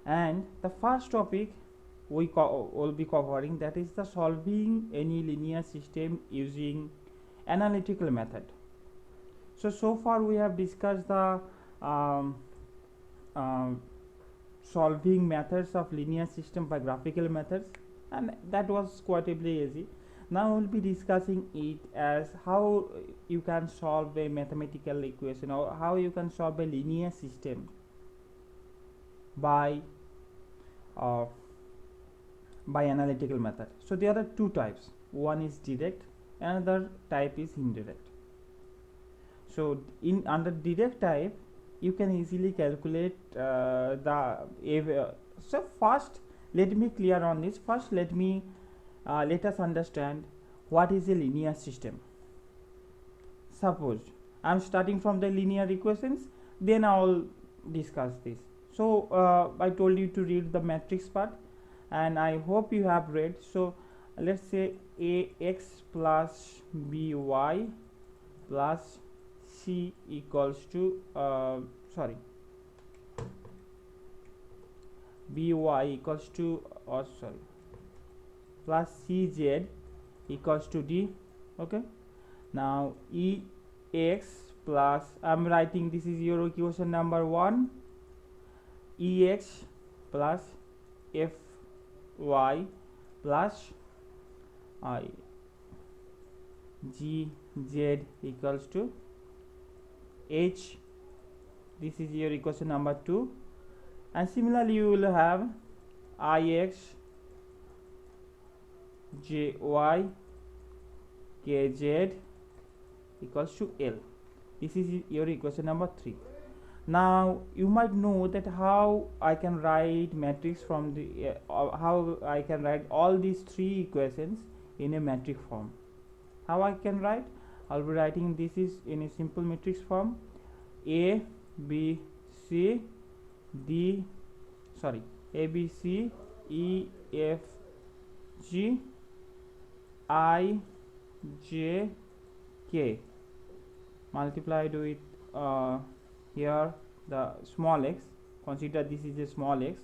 And the first topic we will be covering, that is the solving any linear system using analytical method. So far we have discussed the um, um, solving methods of linear system by graphical methods, and that was quite easy. Now we'll be discussing it as how you can solve a mathematical equation, or how you can solve a linear system by analytical method. So there are two types. One is direct, another type is indirect. So in under direct type, you can easily calculate so first let me clear on this. First let us understand what is a linear system. Suppose I am starting from the linear equations, then I will discuss this. So I told you to read the matrix part, and I hope you have read. So let's say ax plus by plus c equals to by equals to plus cz equals to d. Okay, now ex plus, I'm writing, this is your equation number 1, ex plus fy plus gz equals to h. This is your equation number 2, and similarly you will have ix jy kz equals to l. This is your equation number 3. Now you might know that how I can write matrix from the how I can write all these three equations in a matrix form. How I can write? I'll be writing this is in a simple matrix form: a b c d a b c e f g I j k multiplied with here the small x. Consider this is a small x.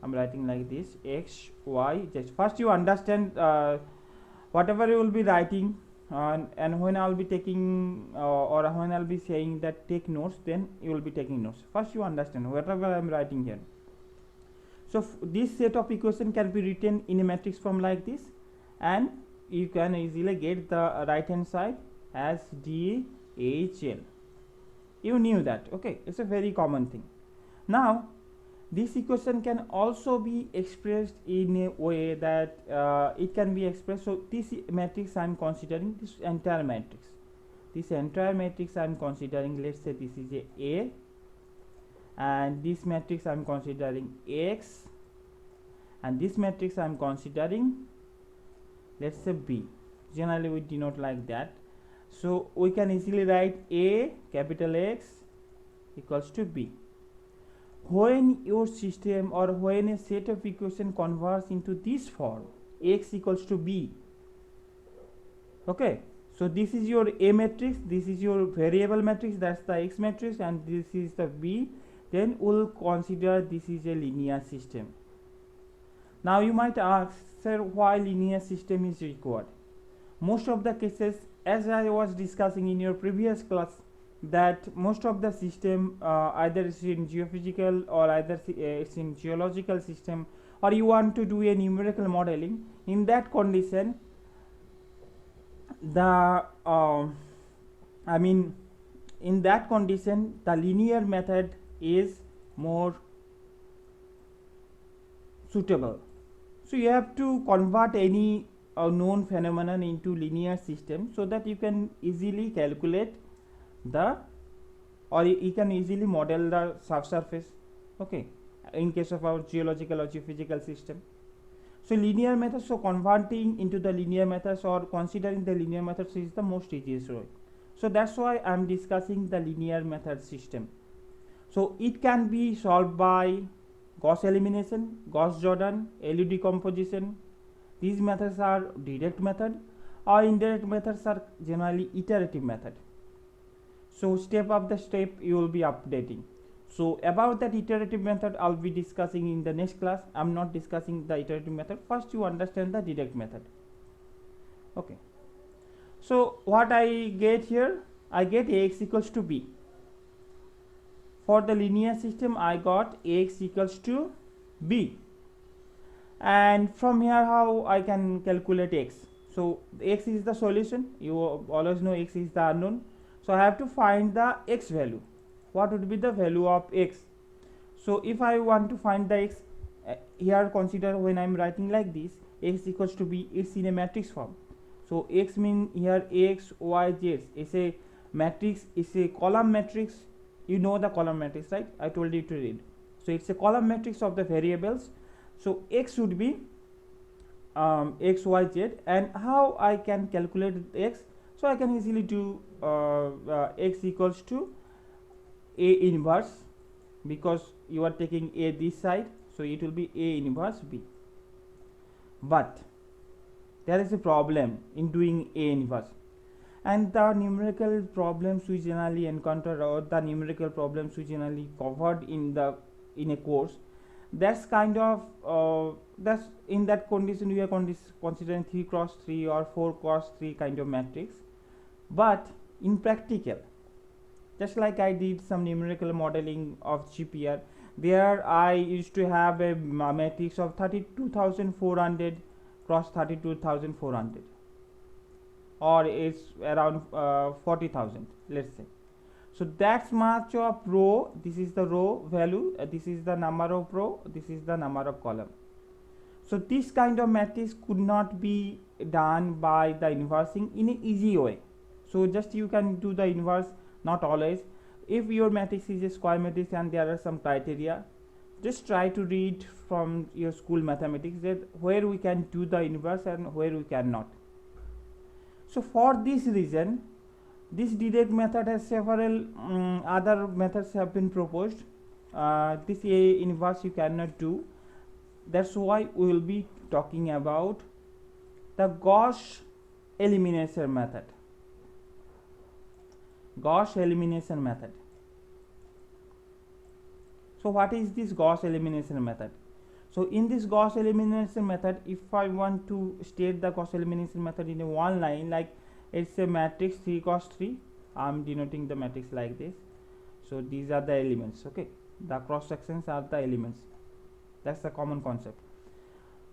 I'm writing like this: x y. Just first you understand whatever you will be writing, and when I'll be taking or when I'll be saying that take notes, then you will be taking notes. First you understand whatever I'm writing here. So this set of equation can be written in a matrix form like this, and you can easily get the right hand side as DHL. You knew that, okay? It's a very common thing. Now this equation can also be expressed in a way that it can be expressed. So this matrix I am considering, this entire matrix I am considering, let's say this is a and this matrix I am considering x, and this matrix I am considering, let's say b. Generally we denote like that. So we can easily write a capital X equals to b. When your system or when a set of equation converts into this form, x equals to b, okay, so this is your a matrix, this is your variable matrix, that's the x matrix, and this is the b, then we'll consider this is a linear system. Now you might ask, sir, why linear system is required? Most of the cases, as I was discussing in your previous class, that most of the system either is in geophysical or either it's in geological system, or you want to do a numerical modeling. In that condition, the in that condition the linear method is more suitable. So you have to convert any known phenomenon into linear system, so that you can easily calculate the, or you can easily model the subsurface, okay, in case of our geological or geophysical system. So linear methods, so converting into the linear methods or considering the linear methods is the most easiest way. So that's why I am discussing the linear method system. So it can be solved by Gauss elimination, Gauss Jordan, LU decomposition. These methods are direct method, or indirect methods are generally iterative method. So step after step you will be updating. So about that iterative method I'll be discussing in the next class. I'm not discussing the iterative method. First you understand the direct method. Okay, so what I get here, I get Ax equals to b. For the linear system I got Ax equals to b, and from here how I can calculate x. So x is the solution, you always know x is the unknown, so I have to find the x value. What would be the value of x? So if I want to find the x, here consider when I am writing like this, x equals to b, it's in a matrix form. So x mean here x, y, z, it's a matrix, it's a column matrix. You know the column matrix, right? I told you to read. So it's a column matrix of the variables. So x should be x, y, z, and how I can calculate x? So I can easily do x equals to a inverse, because you are taking a this side, so it will be a inverse b. But there is a problem in doing a inverse, and the numerical problems we generally encounter, or the numerical problems we generally covered in a course, that's kind of that's in that condition we are considering 3 cross 3 or 4 cross 3 kind of matrix. But in practical, just like I did some numerical modeling of GPR, there I used to have a matrix of 32,400 cross 32,400, or it's around 40,000, let's say. So that's much of row, this is the row value, this is the number of row, this is the number of column. So this kind of matrix could not be done by the inversing in an easy way. So just you can do the inverse, not always. If your matrix is a square matrix and there are some criteria, just try to read from your school mathematics that where we can do the inverse and where we cannot. So for this reason, this direct method has several other methods have been proposed. This A inverse you cannot do. That's why we will be talking about the Gauss elimination method. Gauss elimination method. So what is this Gauss elimination method? So in this Gauss elimination method, if I want to state the Gauss elimination method in a one line, like it's a matrix 3 cross 3, I'm denoting the matrix like this. So these are the elements, okay, the cross sections are the elements. That's the common concept.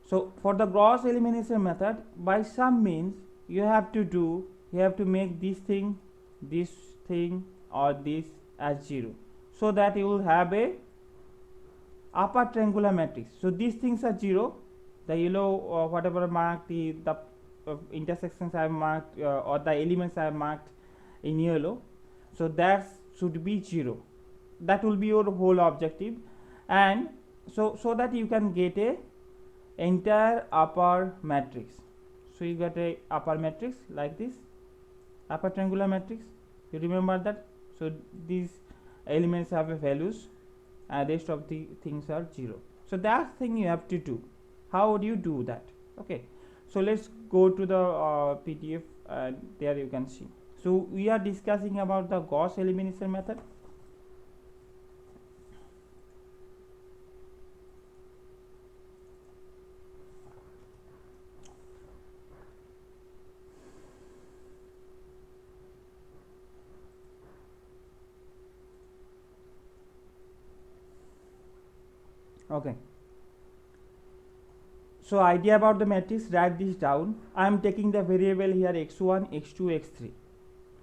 So for the Gauss elimination method, by some means you have to make this thing or this as 0, so that you will have a upper triangular matrix. So these things are 0, the yellow whatever marked, the intersections I have marked or the elements I have marked in yellow, so that should be 0. That will be your whole objective, and so that you can get a entire upper matrix. So you get a upper matrix like this, upper triangular matrix, you remember that. So these elements have a values and rest of the things are 0. So that thing you have to do. How would you do that? Okay, so let's go to the PDF, and there you can see. So we are discussing about the Gauss elimination method. Okay, so idea about the matrix, write this down. I am taking the variable here x1, x2, x3.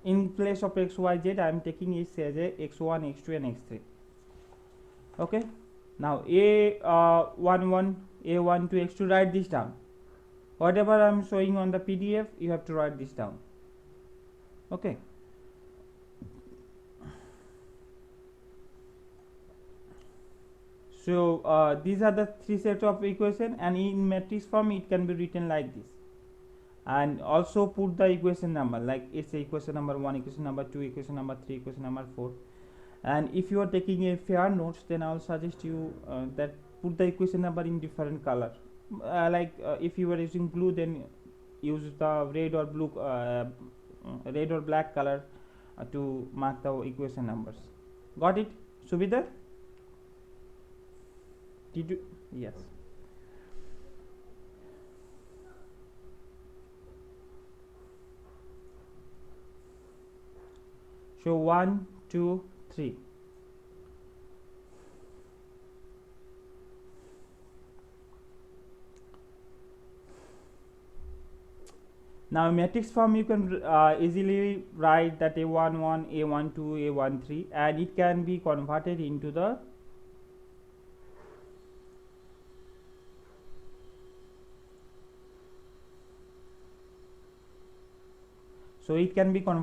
In place of x, y, z, I am taking it as a x1, x2 and x3. Okay, now a11, a1 to x2, write this down. Whatever I am showing on the PDF, you have to write this down. Okay, so these are the 3 sets of equation, and in matrix form it can be written like this. And also put the equation number, like it's a equation number 1, equation number 2, equation number 3, equation number 4. And if you are taking a fair notes, then I will suggest you that put the equation number in different color. If you are using blue, then use the red or blue, red or black color to mark the equation numbers. Got it, Subidar? Did you? Yes. So 1 2 3. Now in matrix form you can easily write that A11, A12, A13, and it can be converted into the A11, A12,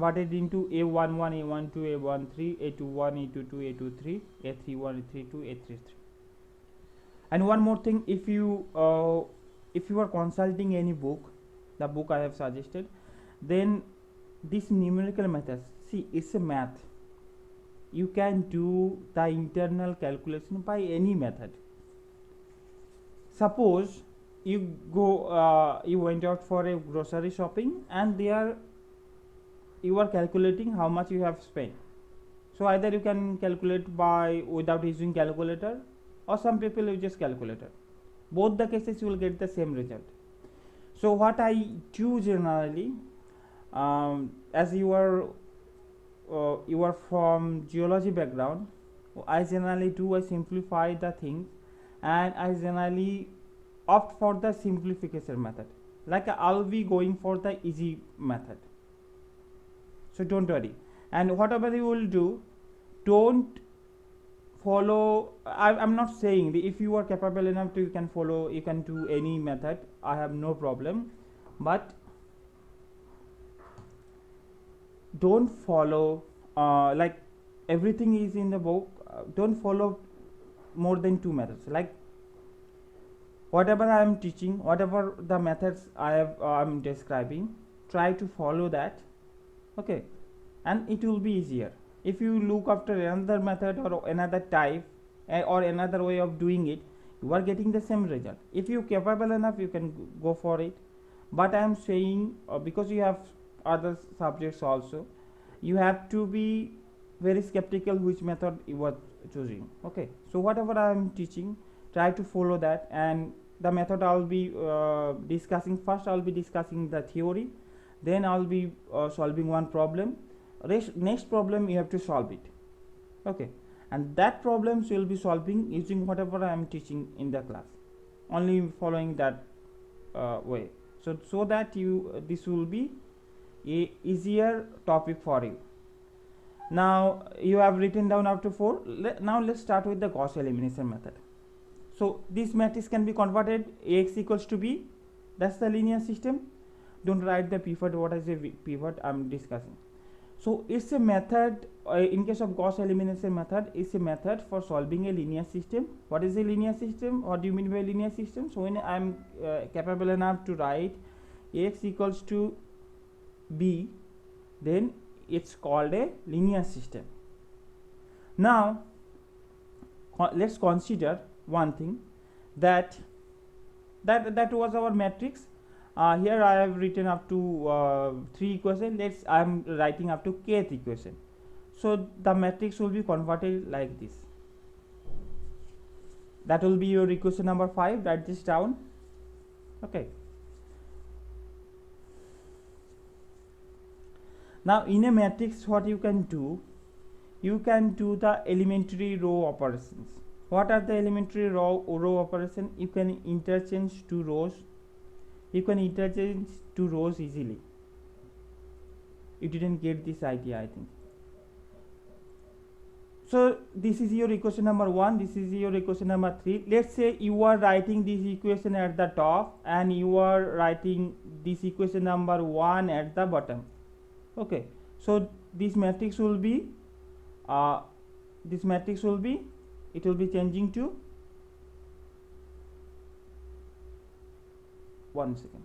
A13, A21, A22, A23, A31, A32, A33. And one more thing, if you are consulting any book, the book I have suggested, then this numerical methods, see, it's a math. You can do the internal calculation by any method. Suppose you went out for a grocery shopping, and there you are calculating how much you have spent. So either you can calculate by without using calculator, or some people use calculator. Both the cases you will get the same result. So what I do generally, as you are from geology background, I simplify the things, and I generally opt for the simplification method. Like I'll be going for the easy method. So don't worry. And whatever you will do, don't follow. I'm not saying that if you are capable enough to, you can follow, you can do any method, I have no problem, but don't follow like everything is in the book. Don't follow more than 2 methods. Like whatever I am teaching, whatever the methods I'm describing, try to follow that, okay, and it will be easier. If you look after another method or another type or another way of doing it, you are getting the same result. If you capable enough, you can go for it. But I am saying because you have other subjects also, you have to be very skeptical which method you are choosing. Okay, so whatever I am teaching, try to follow that. And the method I will be discussing, first I will be discussing the theory, then I will be solving one problem. Next problem you have to solve it, okay, and that problems you will be solving using whatever I am teaching in the class, only following that way, so that you this will be a easier topic for you. Now you have written down up to 4. Now let's start with the Gauss elimination method. So this matrix can be converted Ax equals to B, that's the linear system. Don't write the pivot. What is a pivot I'm discussing? So it's a method, in case of Gauss elimination method, it's a method for solving a linear system. What is a linear system? What do you mean by linear system? So when I'm capable enough to write Ax equals to B, then it's called a linear system. Now let's consider one thing, that was our matrix. Here I have written up to 3 equations. I am writing up to kth equation. So the matrix will be converted like this. That will be your equation number 5. Write this down. Okay. Now in a matrix, what you can do the elementary row operations. What are the elementary row operations? You can interchange 2 rows. You can interchange 2 rows easily. You didn't get this idea, I think. So this is your equation number 1, this is your equation number 3. Let's say you are writing this equation at the top and you are writing this equation number 1 at the bottom. Okay, so this matrix will be it will be changing to, one second,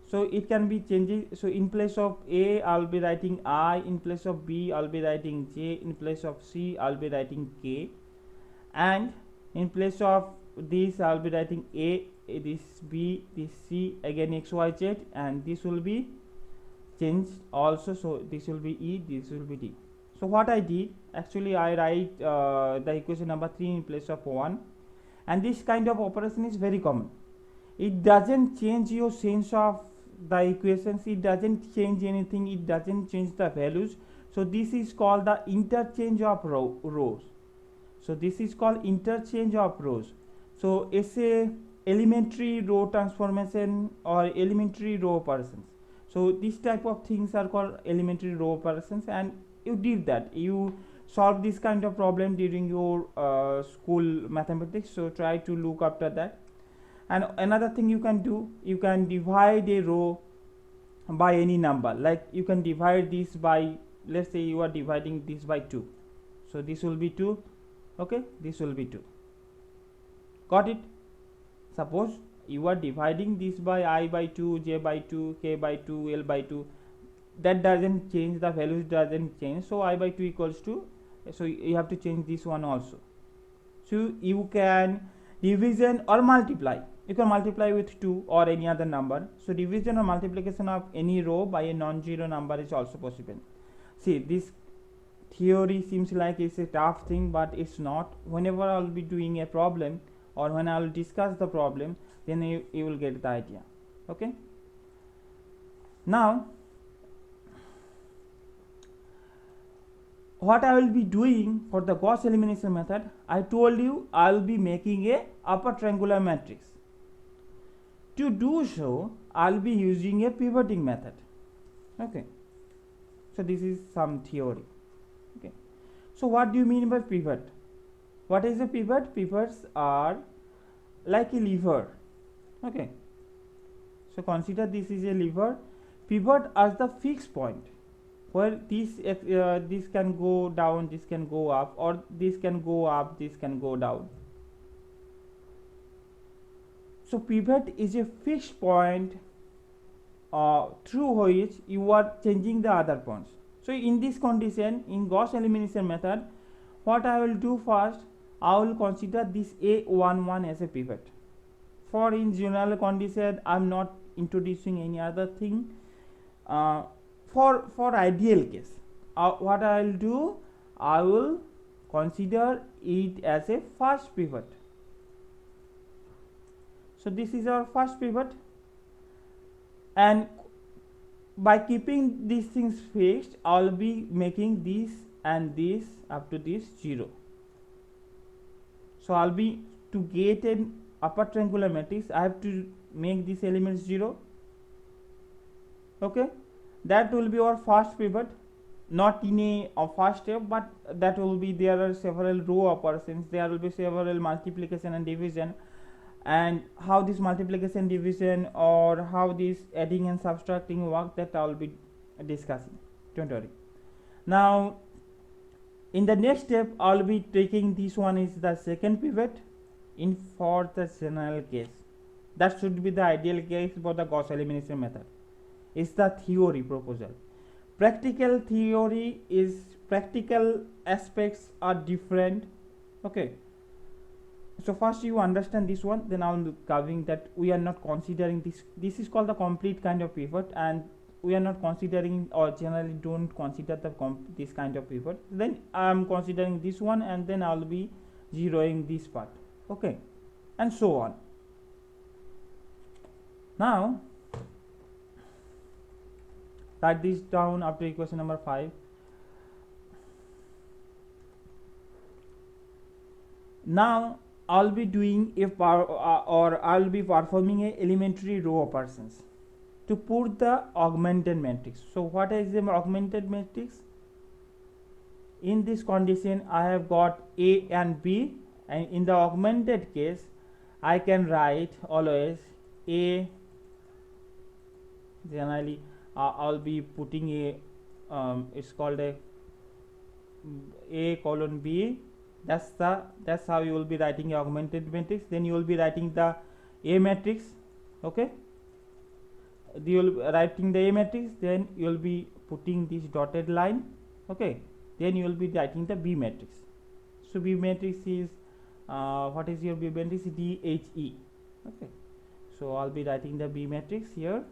so it can be changing. So in place of A, I'll be writing I, in place of B, I'll be writing J, in place of C, I'll be writing K, and in place of this I'll be writing A, this B, this C, again X, Y, Z, and this will be changed also. So this will be E, this will be D. So what I did, actually I write the equation number 3 in place of 1, and this kind of operation is very common. It doesn't change your sense of the equations, it doesn't change anything, it doesn't change the values. So this is called the interchange of rows. So this is called interchange of rows. So it's a elementary row transformation or elementary row operations. So this type of things are called elementary row operations, and you did that, you solve this kind of problem during your school mathematics. So try to look after that. And another thing you can do, you can divide a row by any number. Like you can divide this by, let's say you are dividing this by 2, so this will be 2. Okay, this will be 2. Got it? Suppose you are dividing this by I by 2, j by 2, k by 2, l by 2, that doesn't change, the values doesn't change. So I by 2 equals to, so you have to change this one also. So you can division or multiply, you can multiply with 2 or any other number. So division or multiplication of any row by a non-zero number is also possible. See, this theory seems like it's a tough thing, but it's not. Whenever I'll be doing a problem or when I'll discuss the problem, then you will get the idea. Okay, now what I will be doing for the Gauss elimination method, I told you I will be making a upper triangular matrix. To do so, I will be using a pivoting method. Okay, so this is some theory. Okay, so what do you mean by pivot? What is a pivot? Pivots are like a lever. Okay, so consider this is a lever. Pivot as the fixed point where this can go down, this can go up, or this can go up, this can go down. So pivot is a fixed point through which you are changing the other points. So in this condition, in Gauss elimination method, what I will do first, I will consider this A11 as a pivot. For in general condition, I am not introducing any other thing. For ideal case, what I will do, I will consider it as a first pivot. So this is our first pivot, and by keeping these things fixed, I will be making this and this up to this 0. So I will be, to get an upper triangular matrix, I have to make this element 0. Okay, that will be our first pivot, not in a first step, but that will be, there are several row operations, there will be several multiplication and division, and how this multiplication, division, or how this adding and subtracting work, that I will be discussing. Don't worry. Now in the next step, I will be taking this one is the second pivot in for the general case. That should be the ideal case for the Gauss elimination method. Is the theory proposal. Practical theory is, practical aspects are different. Okay, so first you understand this one, then I will be covering that we are not considering this. This is called the complete kind of pivot, and we are not considering, or generally don't consider the this kind of pivot. Then I am considering this one, and then I will be zeroing this part. Okay, and so on. Now write this down after equation number 5. Now I'll be doing or I'll be performing a elementary row operations to put the augmented matrix. So what is the augmented matrix? In this condition, I have got A and B, and in the augmented case, I can write always A. Generally, I'll be putting a it's called A colon B. That's how you will be writing a augmented matrix. Then you will be writing the A matrix. Okay, you will be writing the A matrix, then you will be putting this dotted line. Okay, then you will be writing the B matrix. So B matrix is what is your B matrix? DHE. Okay, so I'll be writing the B matrix here.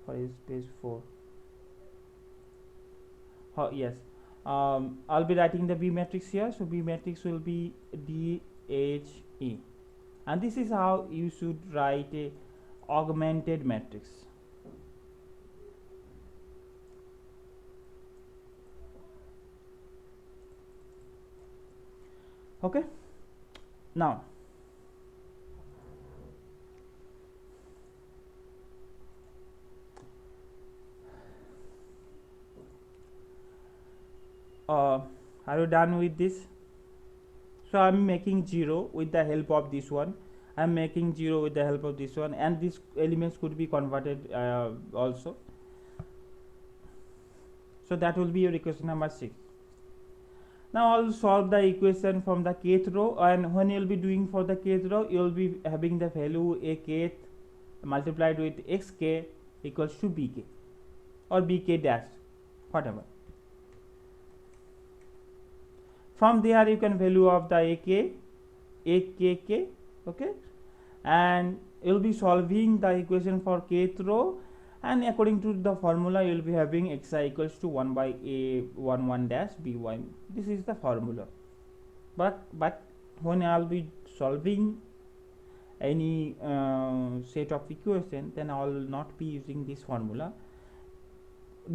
What is page 4? Oh yes, I'll be writing the B matrix here. So B matrix will be DHE, and this is how you should write a augmented matrix. Okay, now are you done with this? So I'm making 0 with the help of this one. I'm making 0 with the help of this one, and these elements could be converted also. So that will be your equation number 6. Now I'll solve the equation from the kth row, and when you'll be doing for the kth row, you'll be having the value a kth multiplied with xk equals to bk or bk dash, whatever. From there you can value of the akk, okay, and you'll be solving the equation for kth row, and according to the formula you will be having xi equals to 1 by a11 dash by. This is the formula, but when I'll be solving any set of equation, then I will not be using this formula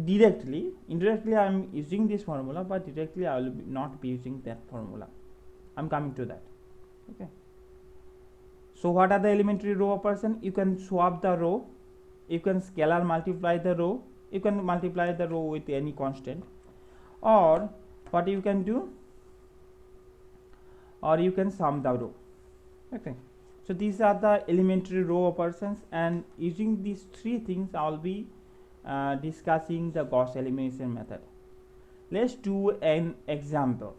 directly. Indirectly I am using this formula, but directly I will not be using that formula. I'm coming to that. Okay, so what are the elementary row operation? You can swap the row, you can scalar multiply the row, you can multiply the row with any constant, or what you can do, or you can sum the row. Okay, so these are the elementary row operations, and using these three things I will be discussing the Gauss elimination method. Let's do an example.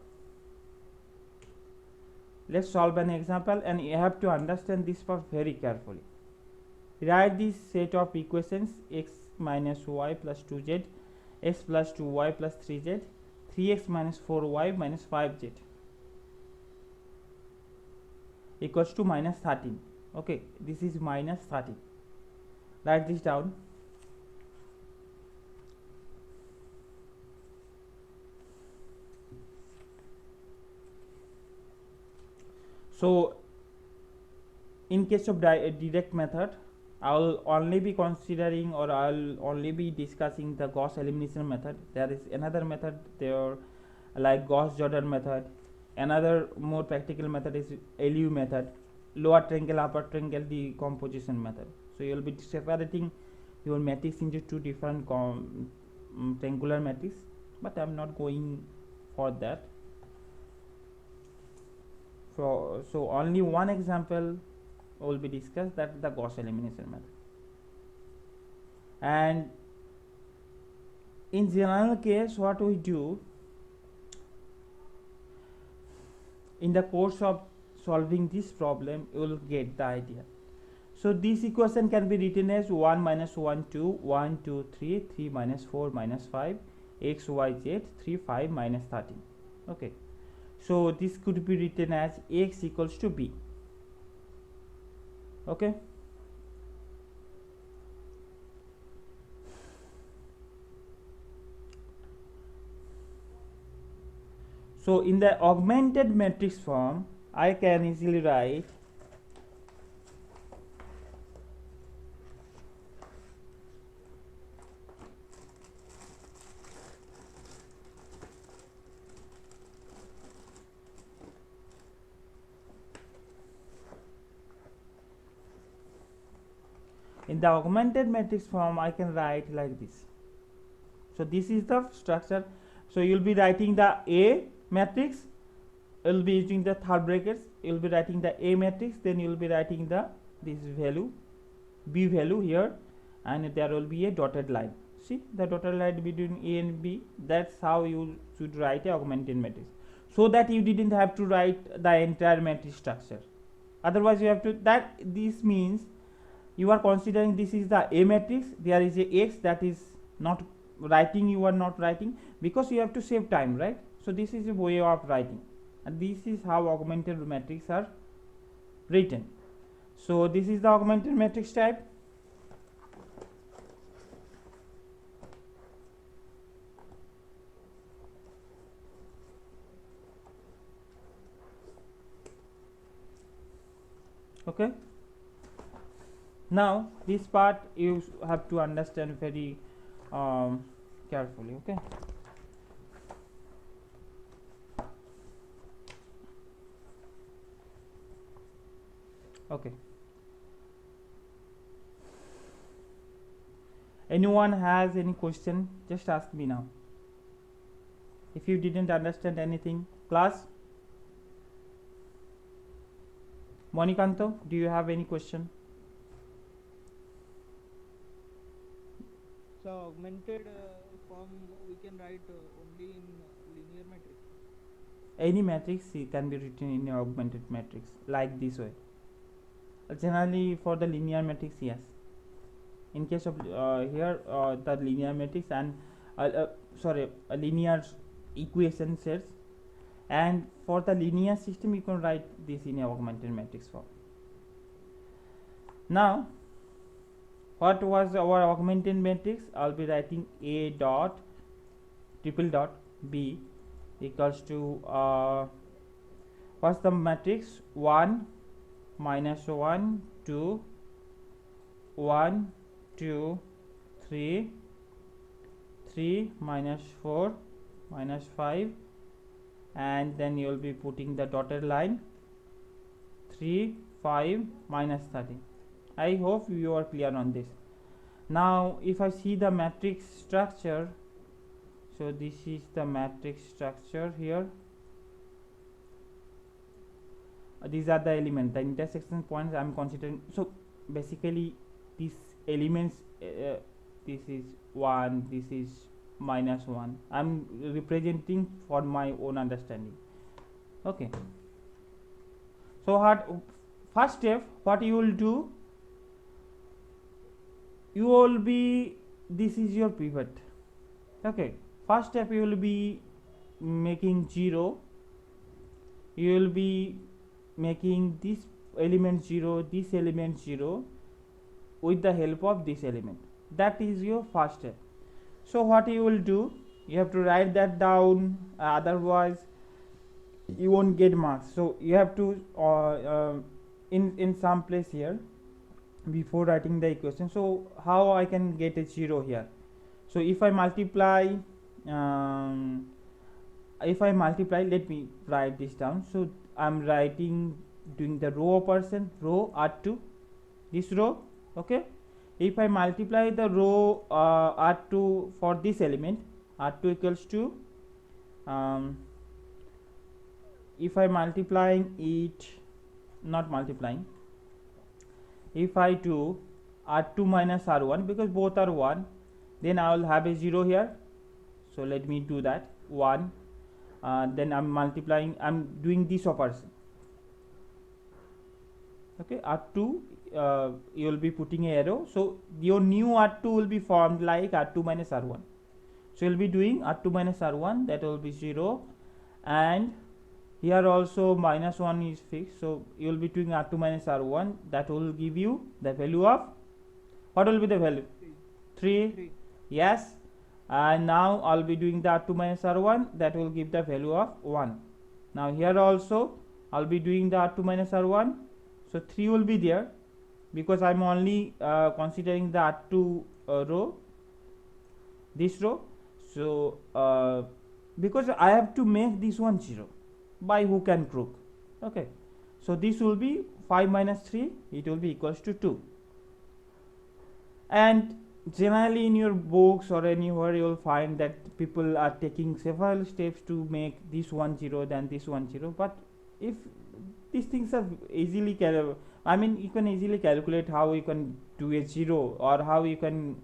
Let's solve an example, and you have to understand this part very carefully. Write this set of equations: x minus y plus 2z, x plus 2y plus 3z, 3x minus 4y minus 5z equals to minus 13. Okay, this is minus 13. Write this down. So in case of direct method, I will only be considering, or I will only be discussing the Gauss elimination method. There is another method there like Gauss-Jordan method. Another more practical method is LU method, lower triangle upper triangle decomposition method. So you will be separating your matrix into two different triangular matrix, but I am not going for that. So only one example will be discussed, that is the Gauss elimination method. And in general case, what we do in the course of solving this problem, you will get the idea. So this equation can be written as 1 minus 1 2, 1 2 3, 3 minus 4 minus 5, x y z 3 5 minus 13. Okay, so this could be written as x equals to b. Okay, so in the augmented matrix form, I can easily write I can write like this. So this is the structure. So you will be writing the A matrix, you will be using the third brackets, you will be writing the A matrix, then you will be writing the this value B value here, and there will be a dotted line. See the dotted line between A and B. That's how you should write a augmented matrix, so that you didn't have to write the entire matrix structure. Otherwise you have to, that this means you are considering this is the A matrix, there is a X that is not writing, you are not writing because you have to save time, right? So this is a way of writing, and this is how augmented matrix are written. So this is the augmented matrix type. Okay, now this part you have to understand very carefully. Okay, okay, anyone has any question, just ask me now. If you didn't understand anything, class. Monikanto, do you have any question? So augmented form we can write only in linear matrix. Any matrix can be written in your augmented matrix like this way. Generally for the linear matrix, yes. In case of here the linear matrix and sorry, a linear equation sets, and for the linear system you can write this in a augmented matrix form. Now what was our augmented matrix? I'll be writing A dot triple dot B equals to what's the matrix? 1 minus 1 2 1 2 3 3 minus 4 minus 5, and then you will be putting the dotted line 3 5 minus 30. I hope you are clear on this. Now if I see the matrix structure, so this is the matrix structure here. These are the elements, the intersection points I am considering. So basically these elements, this is 1, this is minus 1, I am representing for my own understanding. Okay, so first step, what you will do, you will be, this is your pivot. Okay, first step you will be making 0, you will be making this element 0, this element 0 with the help of this element. That is your first step. So what you will do, you have to write that down, otherwise you won't get marks. So you have to in some place here before writing the equation. So how I can get a 0 here? So if I multiply, let me write this down. So I'm writing, doing the row operation, row R2, this row. Okay, if I multiply the row R2 for this element, R2 equals to if I multiplying it, not multiplying, if I do R2 minus R1, because both are 1, then I will have a 0 here. So let me do that, 1, then I'm multiplying, I'm doing this operation. Okay, R2, you will be putting a arrow, so your new R2 will be formed like R2 minus R1. So you will be doing R2 minus R1, that will be 0, and here also minus 1 is fixed, so you will be doing R2 minus R1, that will give you the value of, what will be the value? 3. Yes, and now I'll be doing the R2 minus R1, that will give the value of 1. Now here also I'll be doing the R2 minus R1, so 3 will be there, because I'm only considering the R2 row, this row. So because I have to make this one 0 by hook and crook. Okay, so this will be 5 minus 3, it will be equals to 2. And generally in your books or anywhere you will find that people are taking several steps to make this one 0, then this one 0. But if these things are easily you can easily calculate how you can do a 0, or how you can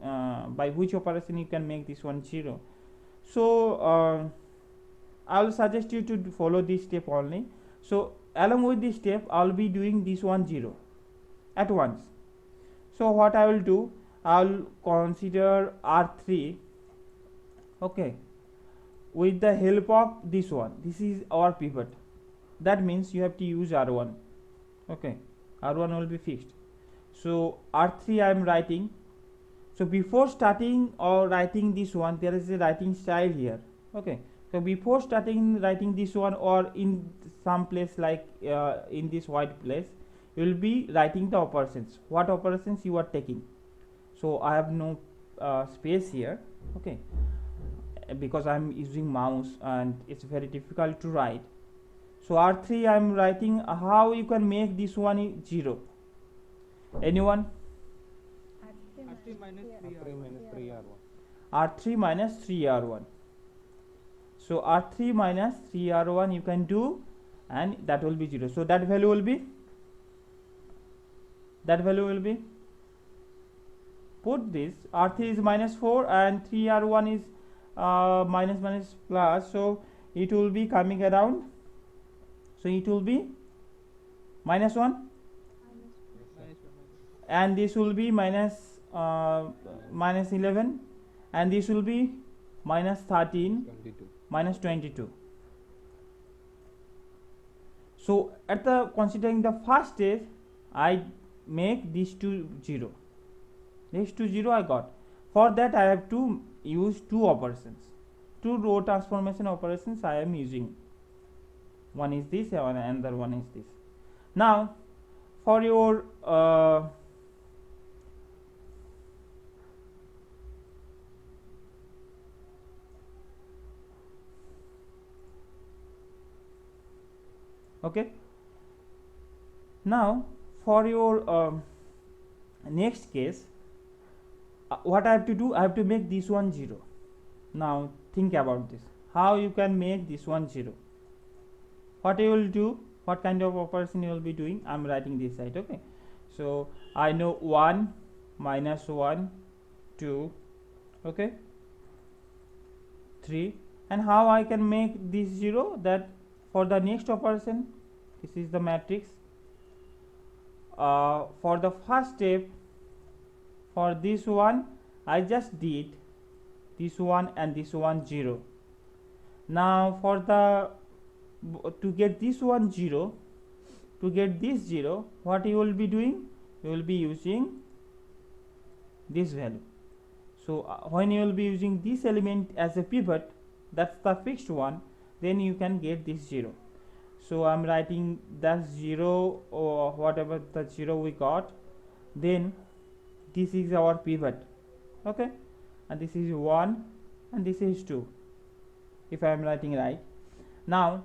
by which operation you can make this one 0. So I will suggest you to follow this step only. So along with this step I will be doing this one 0 at once. So what I will do, I will consider R3, okay, with the help of this one. This is our pivot, that means you have to use R1. Okay, R1 will be fixed. So R3 I am writing. So before starting or writing this one, there is a writing style here. Okay, so before starting writing this one, or in some place like in this white place, you will be writing the operations, what operations you are taking. So I have no space here, okay, because I am using mouse and it's very difficult to write. So R3 I am writing. How you can make this one 0? Anyone? R3 minus 3R1. R3 minus 3R1. So R3 minus 3R1 you can do, and that will be 0. So that value will be, put this, R3 is minus 4 and 3R1 is minus plus, so it will be coming around, so it will be minus 1, and this will be minus 11, and this will be minus 13, minus 22. So at the considering the first stage, I make these two 0. These two 0 I got. For that I have to use two operations, two row transformation operations I am using. One is this and another one is this. Now for your okay, now for your next case, what I have to do, I have to make this one 0. Now think about this, how you can make this one 0. What you will do, what kind of operation you will be doing, I am writing this side, okay. So I know 1 minus 1 2, okay, 3, and how I can make this 0, that for the next operation, this is the matrix. For the first step, for this one I just did this one and this one 0. Now for the to get this one 0, to get this 0, what you will be doing, you will be using this value. So when you will be using this element as a pivot, that's the fixed one, then you can get this 0. So I am writing that 0 or whatever the 0 we got, then this is our pivot, okay, and this is 1 and this is 2, if I am writing right. Now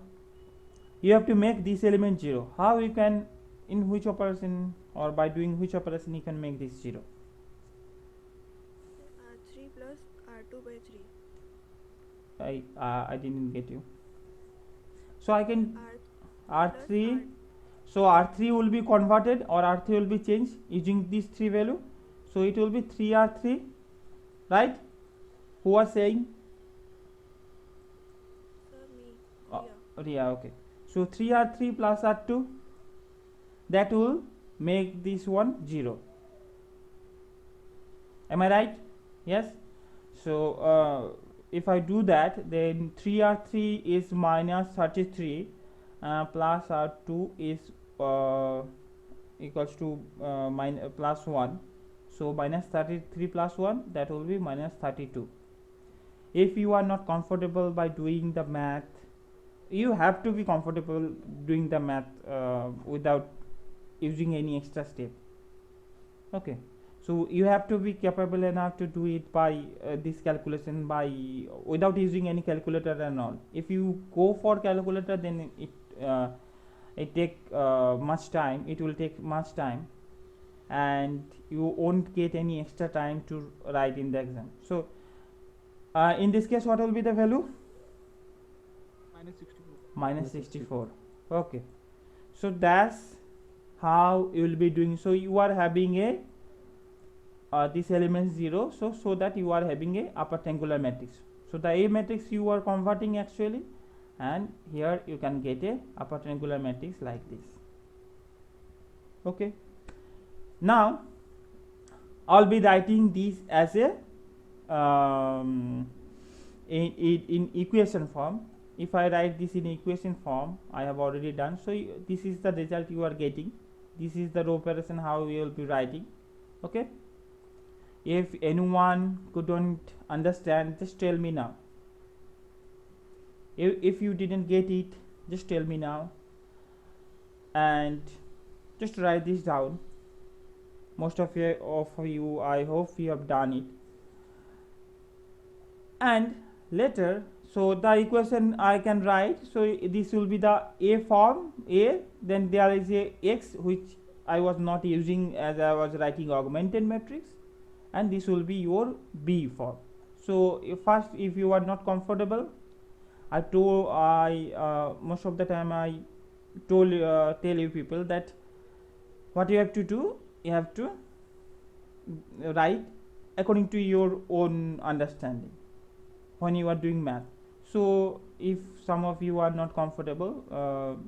you have to make this element 0. How you can, in which operation or by doing which operation you can make this 0? R3 plus R2 by 3. I didn't get you. So I can R3, R so R3 will be converted or R3 will be changed using these 3 value. So it will be 3R3, right? Who was saying? Sir, me. Ria, okay. So 3R3 plus R2, that will make this one 0. Am I right? Yes. So if I do that, then 3R3 is minus 33 plus R2 is equals to plus 1. So minus 33 plus 1, that will be minus 32. If you are not comfortable by doing the math, you have to be comfortable doing the math without using any extra step, okay. So you have to be capable enough to do it by this calculation by without using any calculator and all. If you go for calculator, then it take much time, it will take much time, and you won't get any extra time to write in the exam. So in this case, what will be the value? Minus 64. Okay, so that's how you will be doing. So you are having a this element 0, so that you are having a upper triangular matrix. So the A matrix you are converting actually, and here you can get a upper triangular matrix like this, okay. Now I'll be writing this as a in equation form. If I write this in equation form, I have already done. So this is the result you are getting. This is the row operation how we will be writing, okay. If anyone couldn't understand, just tell me now. If you didn't get it, just tell me now. And Just write this down. Most of you, I hope you have done it. And later, so the equation I can write, so this will be the A form, A, then there is a X which I was not using as I was writing augmented matrix, and this will be your B form. So first, if you are not comfortable, most of the time I tell you people that what you have to do, you have to write according to your own understanding when you are doing math. So if some of you are not comfortable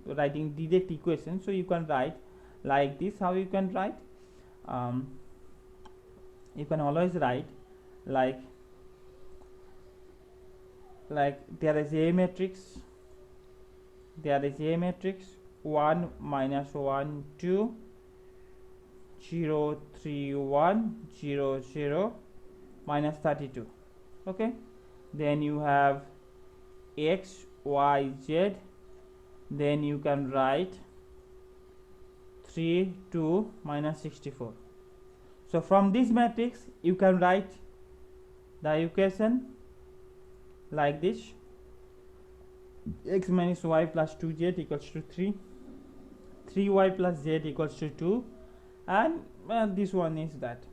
writing direct equations, so you can write like this. How you can write? You can always write like there is a matrix, 1 minus 1 2 0 3 1 0 0 minus 32. Okay, then you have x y z, then you can write 3 2 minus 64. So from this matrix you can write the equation like this: x minus y plus 2z equals to 3, 3y plus z equals to 2, and this one is that.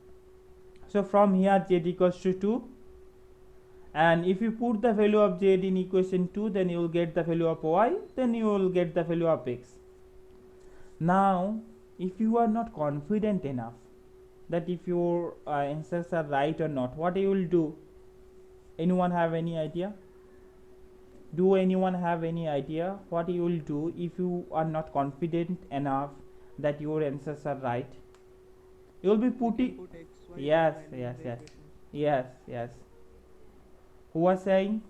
So from here z equals to 2, and if you put the value of z in equation 2, then you will get the value of y, then you will get the value of x. Now if you are not confident enough that if your answers are right or not, what you will do? Anyone have any idea? Do anyone have any idea what you will do if you are not confident enough that your answers are right? You will be putting Put X, Y, yes, and yes, the yes, equations. yes, yes. Who was saying?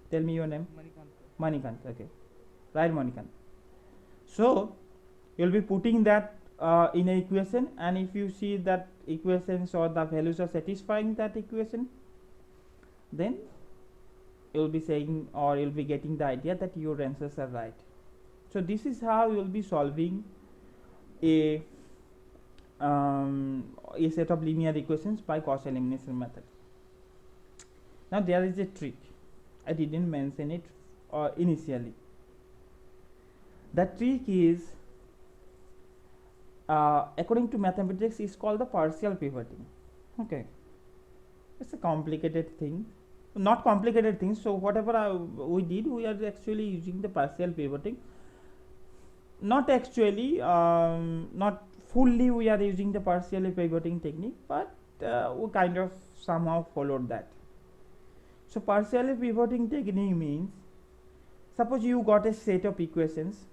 Tell me your name. Manikant. Manikant. Okay, right, Manikant. So you will be putting that in an equation, and if you see that equations or the values are satisfying that equation, then you will be saying, or you will be getting the idea that your answers are right. So this is how you will be solving a set of linear equations by Gauss elimination method. Now there is a trick. I didn't mention it initially. The trick is according to mathematics is called the partial pivoting. Okay, it's a complicated thing, not complicated thing. So whatever we did, we are actually using the partial pivoting. Not actually, not fully we are using the partially pivoting technique, but we kind of somehow followed that. So partially pivoting technique means, suppose you got a set of equations,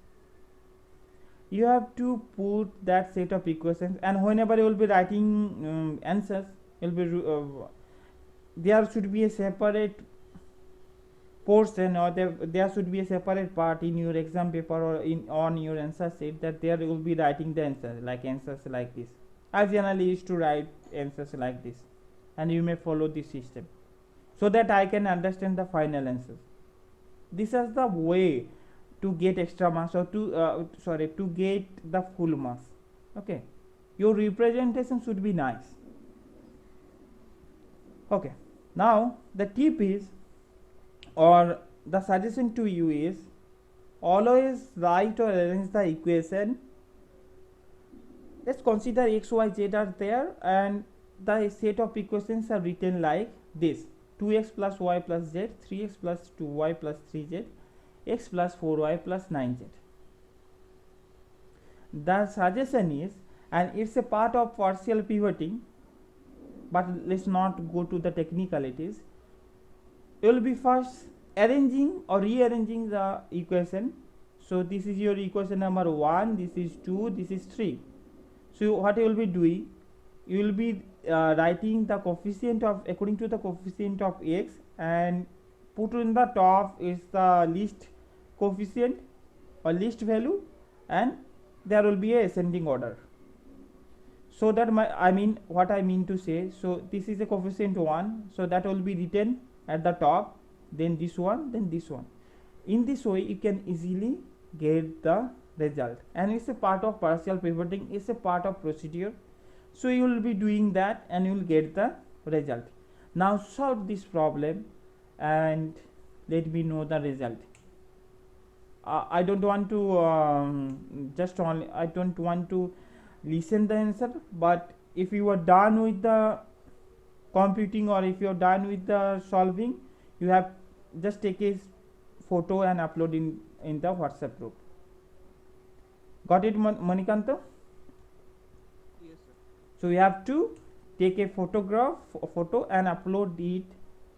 you have to put that set of equations, and whenever you will be writing answers, will be there should be a separate portion, or there should be a separate part in your exam paper or on your answer sheet, that there will be writing the answer, like answers like this. I generally used to write answers like this, and you may follow this system so that I can understand the final answers. This is the way to get extra marks, or to get the full marks. Okay, your representation should be nice. Okay, now the tip is, or the suggestion to you is, always write or arrange the equation. Let's consider x, y, z are there, and the set of equations are written like this: 2x plus y plus z, 3x plus 2y plus 3z, x plus 4y plus 9z. The suggestion is, and it's a part of partial pivoting, but let's not go to the technicalities. You will be first arranging or rearranging the equation. So this is your equation number 1, this is 2, this is 3. So what you will be doing, you will be writing the coefficient of, according to the coefficient of x, and put in the top is the least coefficient or least value, and there will be a ascending order. So that what I mean to say, so this is a coefficient 1, so that will be written at the top, then this one, then this one. In this way you can easily get the result, and it's a part of partial pivoting, it's a part of procedure. So you will be doing that and you will get the result. Now solve this problem and let me know the result. I don't want to I don't want to listen the answer, but if you are done with the computing or if you are done with the solving, you have just take a photo and upload in the WhatsApp group. Got it, Manikanta? Yes, sir. So you have to take a photo and upload it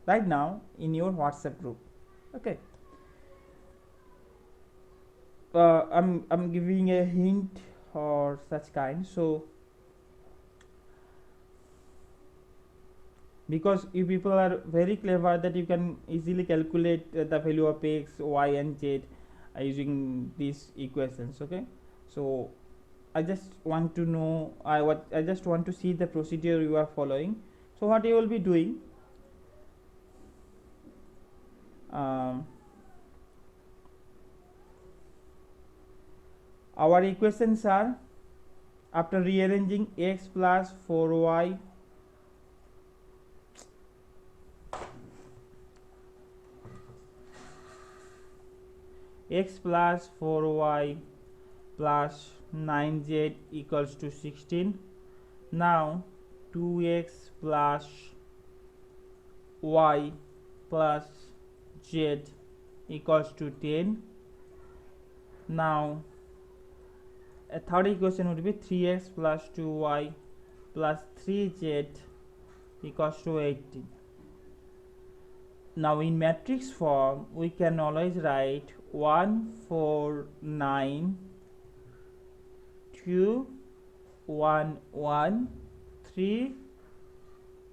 right now in your WhatsApp group. Okay. I'm giving a hint or such kind. So because you people are very clever that you can easily calculate the value of x, y and z using these equations. Okay, so I just want to know I just want to see the procedure you are following. So what you will be doing, our equations are, after rearranging x plus 4y x plus 4y plus 9z equals to 16. Now 2x plus y plus z equals to 10. Now a third equation would be 3x plus 2y plus 3z equals to 18. Now in matrix form we can always write 1 4 9 2 1 1 3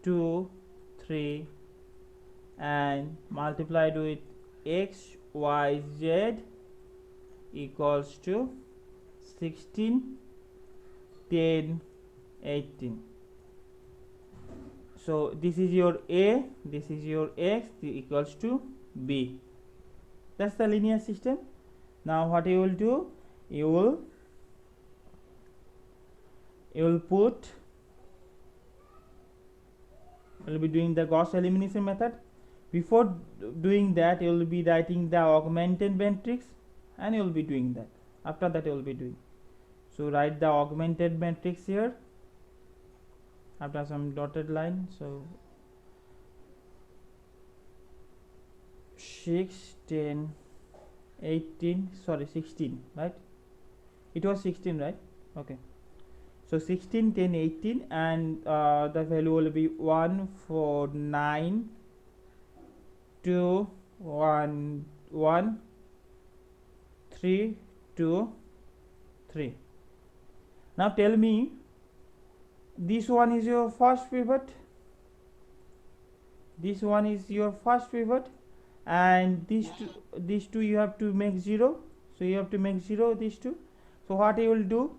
2 3 and multiplied with x y z equals to 16 10 18. So this is your a, this is your x equals to b. That's the linear system. Now what you will do, you will be doing the Gauss elimination method. Before doing that, you will be writing the augmented matrix and you will be doing that. After that you will be doing. So write the augmented matrix here after some dotted line. So 6 10 18, sorry 16, right? It was 16, right? Okay. So 16 10 18 and the value will be 1 4 9 2 1 1 3 2 3. Now tell me, this one is your first pivot, this one is your first pivot, and these two you have to make 0. So you have to make 0 these two. So what you will do,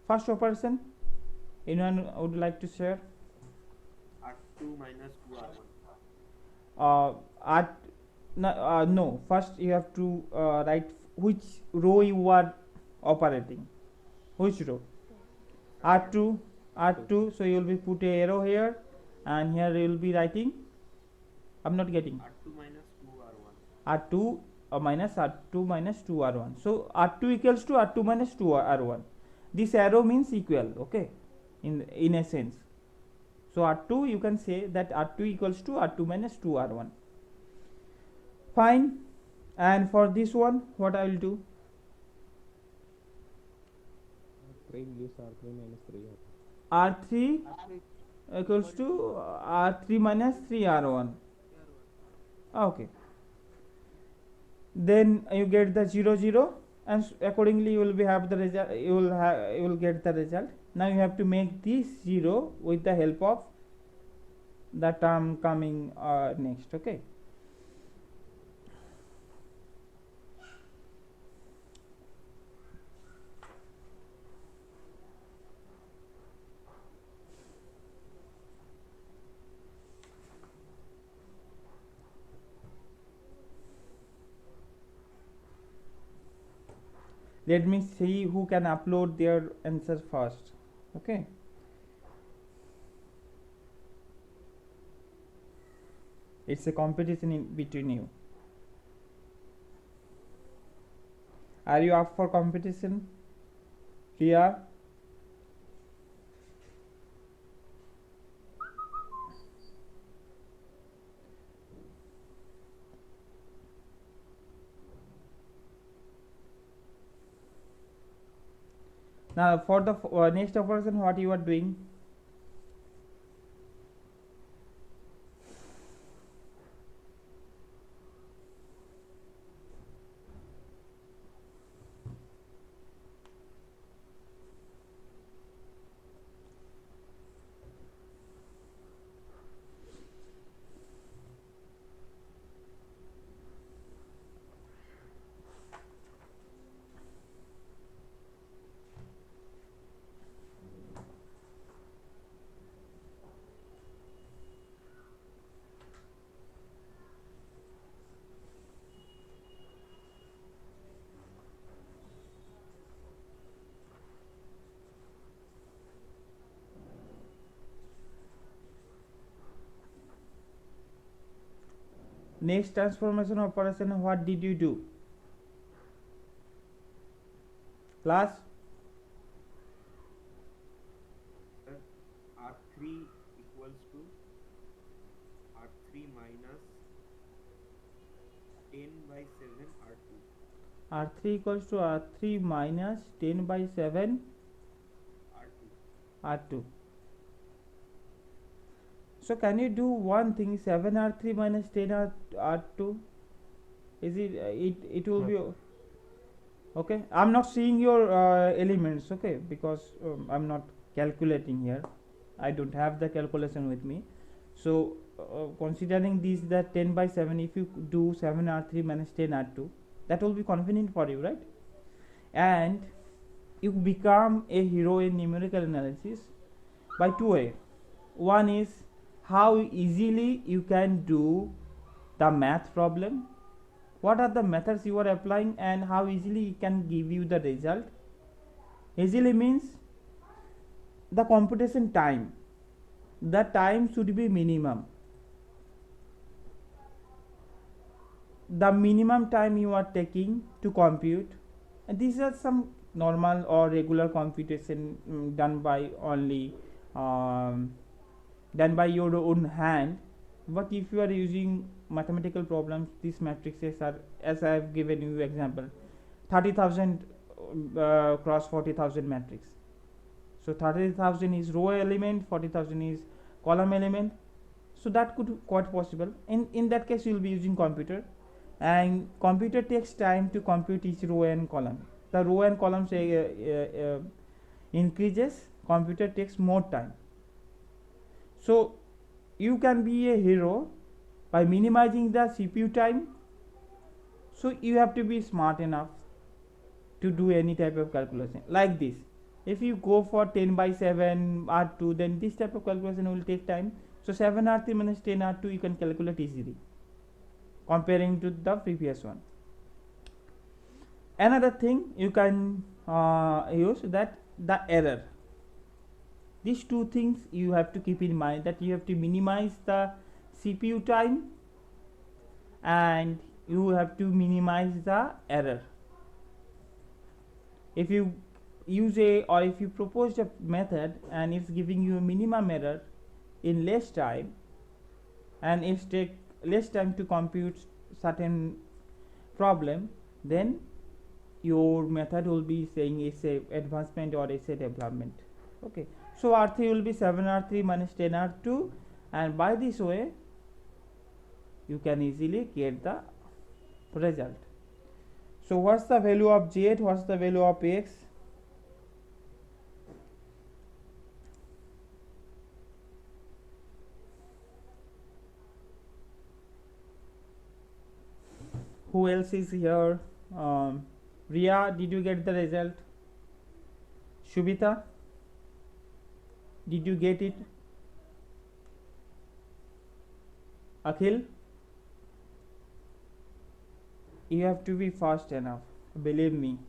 first operation, anyone would like to share? R2 minus 2R1. No, first you have to write which row you are operating, which row. R2, so you will be put a arrow here and here you will be writing, I'm not getting, R2 minus 2R1. R2 minus R2 minus 2R1. So R2 equals to R2 minus 2R1. This arrow means equal, okay, in a sense. So R2, you can say that R2 equals to R2 minus 2R1. Fine. And for this one, what I will do? 3 gives R3 minus 3R. R3 equals to R3 minus 3R1. Okay. Then you get the 0 0 and accordingly you will be have the result, you will get the result. Now you have to make this 0 with the help of the term coming next. Okay. Let me see who can upload their answer first. Okay. It's a competition in between you. Are you up for competition? Ria? Now for the next operation, what you are doing? Next transformation operation, what did you do? Class? R3 equals to R3 minus 10 by 7 R2. R3 equals to R3 minus 10 by 7 R2. R2. So can you do one thing, 7 R3 minus 10 R2? Is it, it will be, okay. I'm not seeing your elements, okay, because I'm not calculating here. I don't have the calculation with me. So considering this, that 10 by 7, if you do 7 R3 minus 10 R2, that will be convenient for you, right? And you become a hero in numerical analysis by two ways. One is how easily you can do the math problem, what are the methods you are applying, and how easily it can give you the result. Easily means the computation time, the time should be minimum. The minimum time you are taking to compute, and these are some normal or regular computation done by only done by your own hand. But if you are using mathematical problems, these matrices are, as I have given you example, 30,000 cross 40,000 matrix. So 30,000 is row element, 40,000 is column element. So that could quite possible. In that case, you will be using computer, and computer takes time to compute each row and column. The row and columns increases, computer takes more time. So you can be a hero by minimizing the CPU time. So you have to be smart enough to do any type of calculation like this. If you go for 10 by 7 R2, then this type of calculation will take time. So 7 R3 minus 10 R2 you can calculate easily comparing to the previous one. Another thing you can use, that the error. These two things you have to keep in mind, that you have to minimize the CPU time and you have to minimize the error. If you use if you propose a method and it's giving you a minimum error in less time, and it's take less time to compute certain problem, then your method will be saying it's a advancement or it's a development. Okay. So R3 will be 7 R3 minus 10 R2, and by this way you can easily get the result. So what's the value of Z, what's the value of X? Who else is here? Ria, did you get the result? Shubita, did you get it? Akhil, you have to be fast enough, believe me.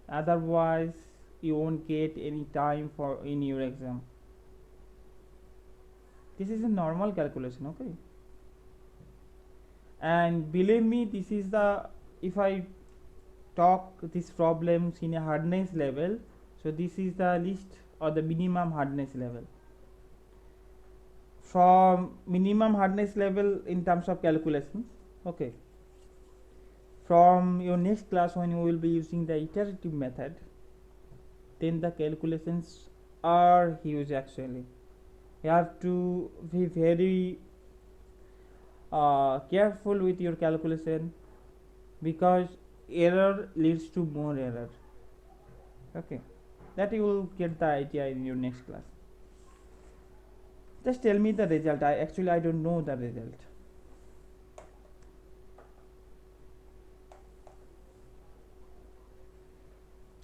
otherwise you won't get any time for in your exam. This is a normal calculation, okay? And believe me, this is the, if I talk these problems in a hardness level, so this is the least or the minimum hardness level. From minimum hardness level in terms of calculations, okay, from your next class when you will be using the iterative method, then the calculations are huge actually. You have to be very careful with your calculation, because error leads to more error, okay? That you will get the idea in your next class. Just tell me the result. I don't know the result.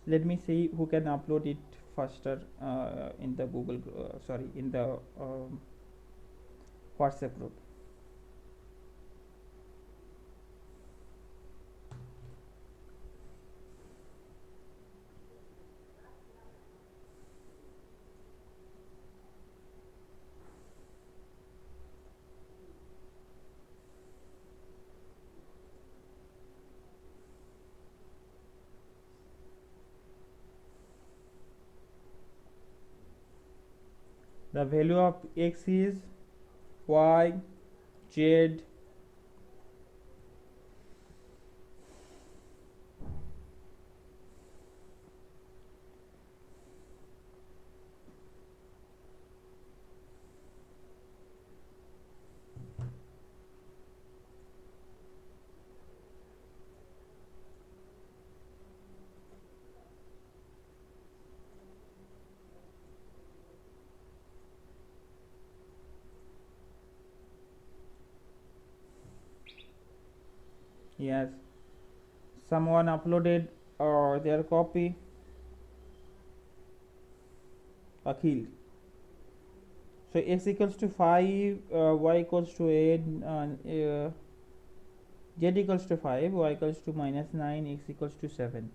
Let me see who can upload it faster in the Google in the WhatsApp group. The value of x is y, z, yes, someone uploaded their copy. Akhil. So x equals to 5, y equals to 8, z equals to 5, y equals to minus 9, x equals to 7.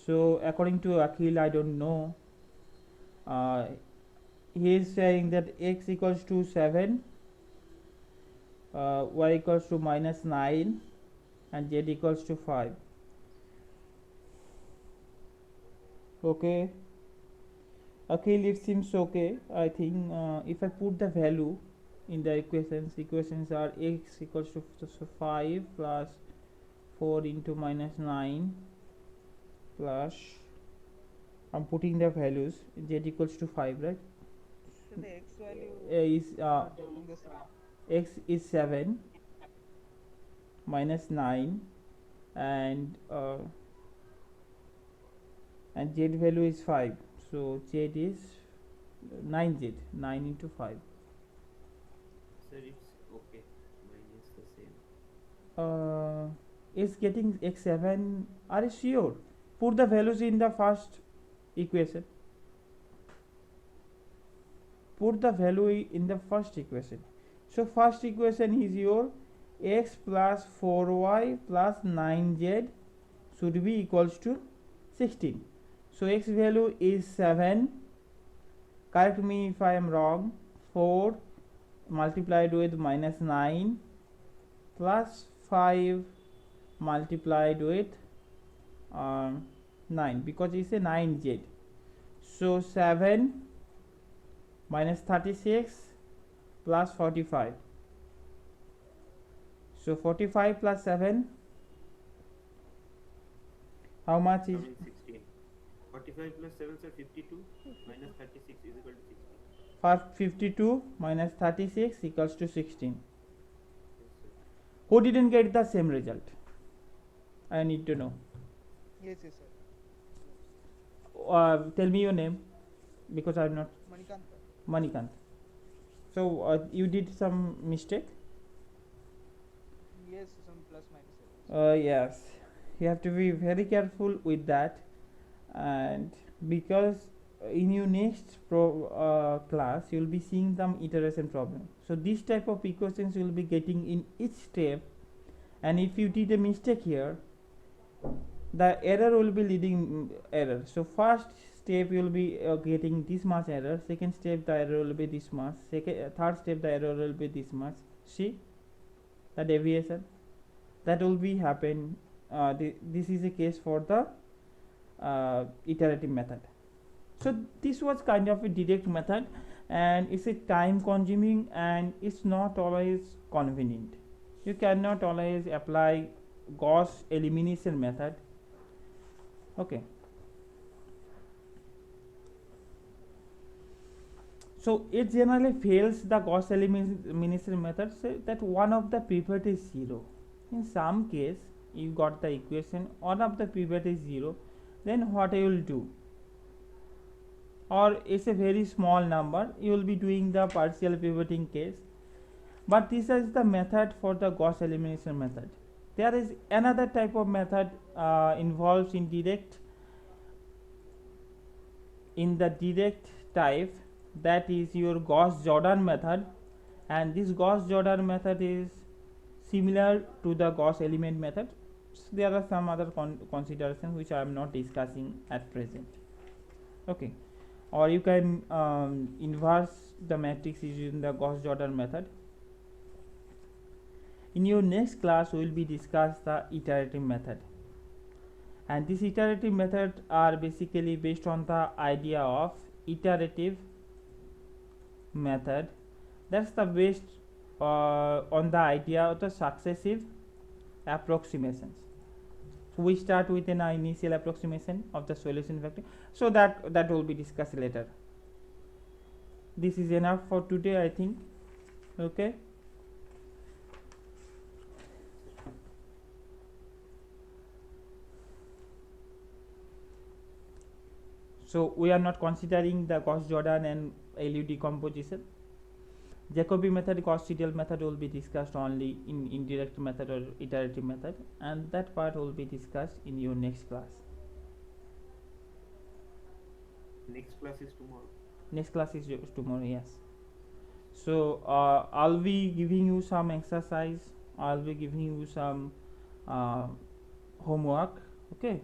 So according to Akhil, I don't know, he is saying that x equals to 7, y equals to minus 9, and z equals to 5. Okay, Akhil, it seems okay. I think if I put the value in the equations are x equals to 5 plus 4 into minus 9 plus, I'm putting the values, z equals to 5, right? So the x value is getting the same. x is 7 minus 9 and z value is 5, so z is 9z, 9 into 5. Sir, it's okay. Mine is the same. Is getting x7. Are you sure? Put the values in the first equation. Put the value in the first equation. So first equation is your x plus 4y plus 9z should be equals to 16. So x value is 7. Correct me if I am wrong. 4 multiplied with minus 9 plus 5 multiplied with 9, because it's a 9z. So 7 minus 36 plus 45. So 45 plus 7, how much is? 16. 45 plus 7, sir, 52. Minus 36 is equal to 16. 52 minus 36 equals to 16. Yes, sir. Who didn't get the same result? I need to know. Yes, yes, sir. Tell me your name, because I'm not. Manikant. Manikant. So you did some mistake? Yes, some plus minus errors. Yes, you have to be very careful with that, and because in your next class you will be seeing some iteration problem. So this type of equations you will be getting in each step, and if you did a mistake here, the error will be leading error. So first step you will be getting this much error, second step the error will be this much, third step the error will be this much. See the deviation that will be happen. This is a case for the iterative method. So this was kind of a direct method, and it's a time consuming and it's not always convenient. You cannot always apply Gauss elimination method. Okay, so it generally fails the Gauss elimination method, so that one of the pivot is 0. In some case you got the equation one of the pivot is 0, then what you will do, or it's a very small number, you will be doing the partial pivoting case. But this is the method for the Gauss elimination method. There is another type of method involves in the direct type, that is your Gauss-Jordan method, and this Gauss-Jordan method is similar to the Gauss element method. So there are some other considerations which I am not discussing at present. Okay, or you can inverse the matrix using the Gauss-Jordan method. In your next class we will be discuss the iterative method, and this iterative method are basically based on the idea of iterative method. That's the based on the idea of the successive approximations. So we start with an initial approximation of the solution vector, so that will be discussed later. This is enough for today, I think. Okay, so we are not considering the Gauss-Jordan and LU decomposition. Jacobi method, Gauss-Seidel method will be discussed only in indirect method or iterative method, and that part will be discussed in your next class. Next class is tomorrow. Next class is tomorrow, yes. So I'll be giving you some exercise, I'll be giving you some homework. Okay.